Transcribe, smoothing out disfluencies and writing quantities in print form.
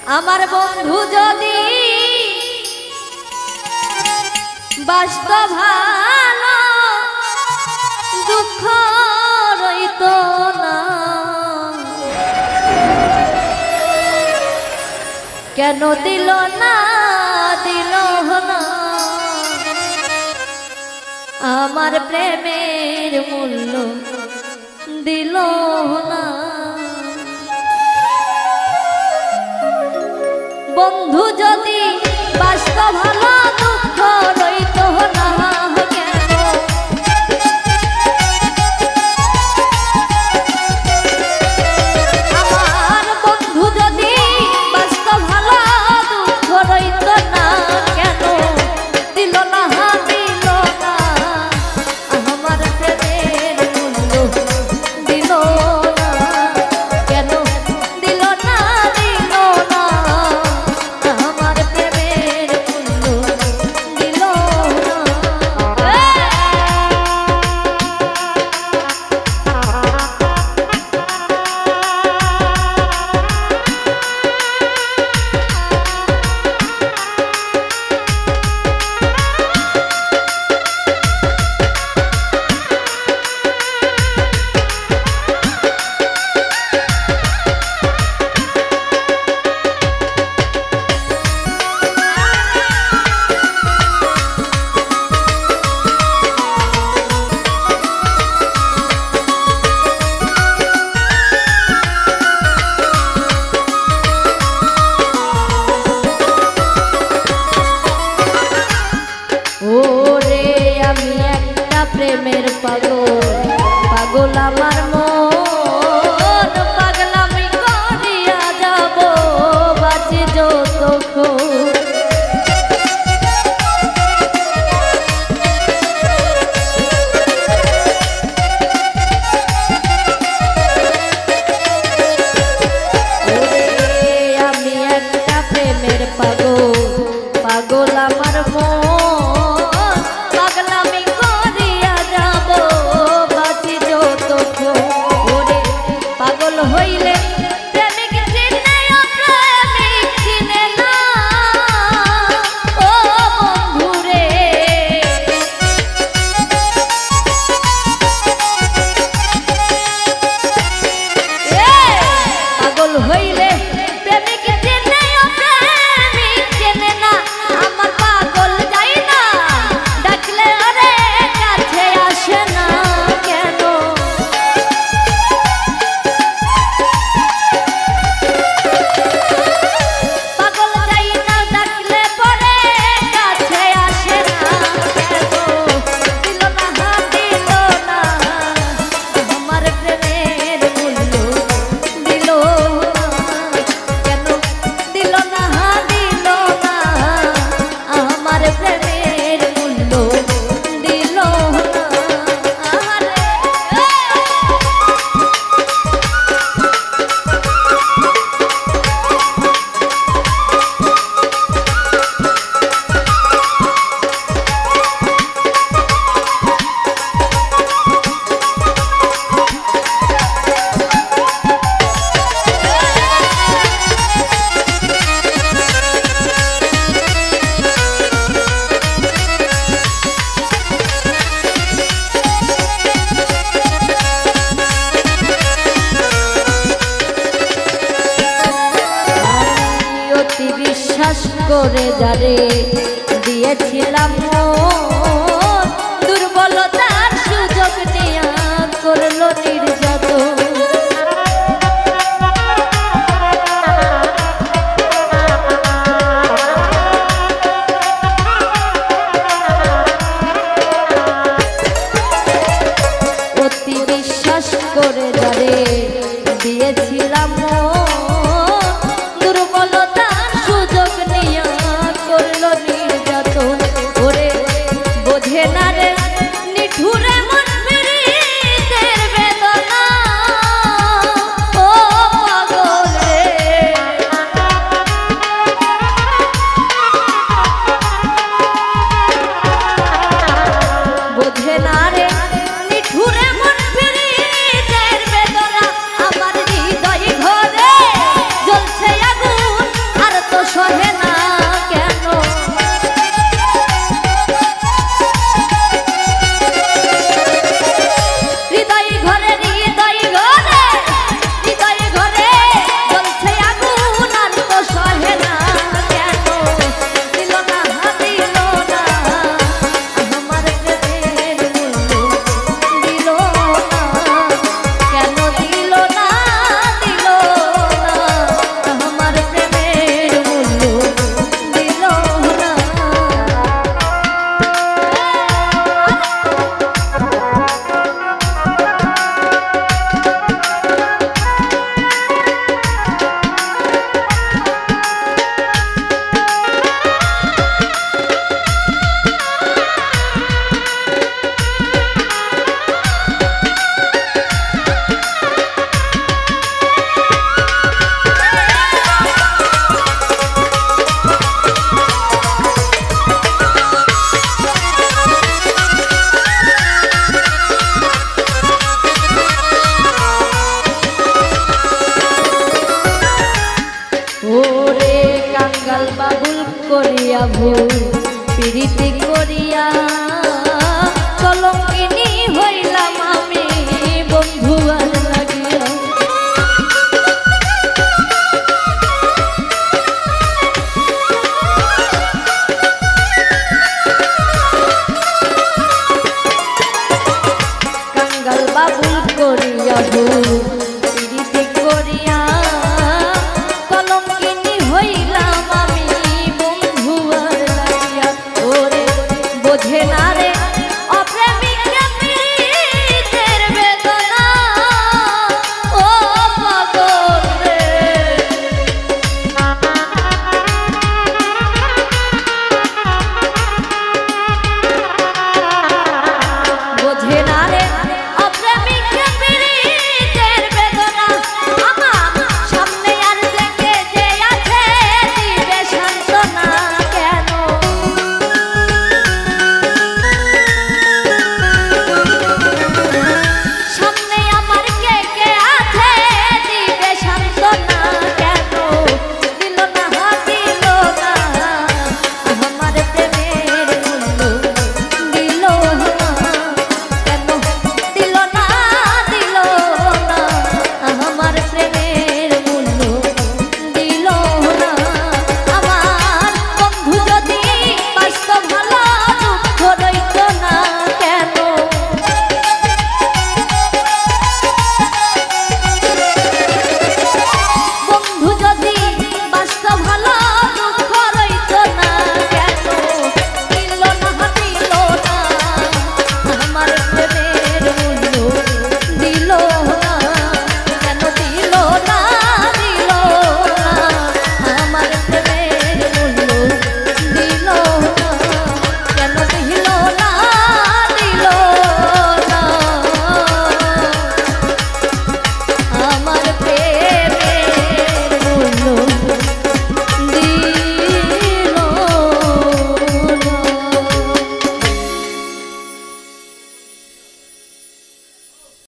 আমার বন্ধু যদি বাসত ভালো দুঃখ রইত না, কেন দিল না আমার প্রেমের মূল্য দিল না। বন্ধু যদি বাসত ভালো দুঃখ রইত না, আমার বন্ধু যদি বাসত ভালো দুঃখ রইত না, কেন দিল না আমার প্রেমের মূল্য দিল না, কেন দিল না আমার প্রেমের মূল্য দিল না। প্রেমের পাগল পাগল আমার মন, পাগলামি করিয়া যাব বাঁচি যতক্ষণ। আমি একটা প্রেমের পাগল পাগল আমার মন, হইলে প্রেমিক চিনে অপ্রেমিক চিনে না, ও বন্ধুরে পাগল হইলে প্রেমিক চিনে অপ্রেমিক চিনে না, আমার পাগল যাই না ডাকলে ওরে কাছে আসে না, কেন বিশ্বাস করে যারে দিয়েছিলাম দুর্বলতার সুযোগ নিয়া করলো নির্যাতন। অতি বিশ্বাস করে যারে দিয়েছিলাম দুর্বলতা সুযোগ নিয়া করলো নির্যাতন, ওরে পাগল পাগল করিয়া ভুল প্রীতি করিয়া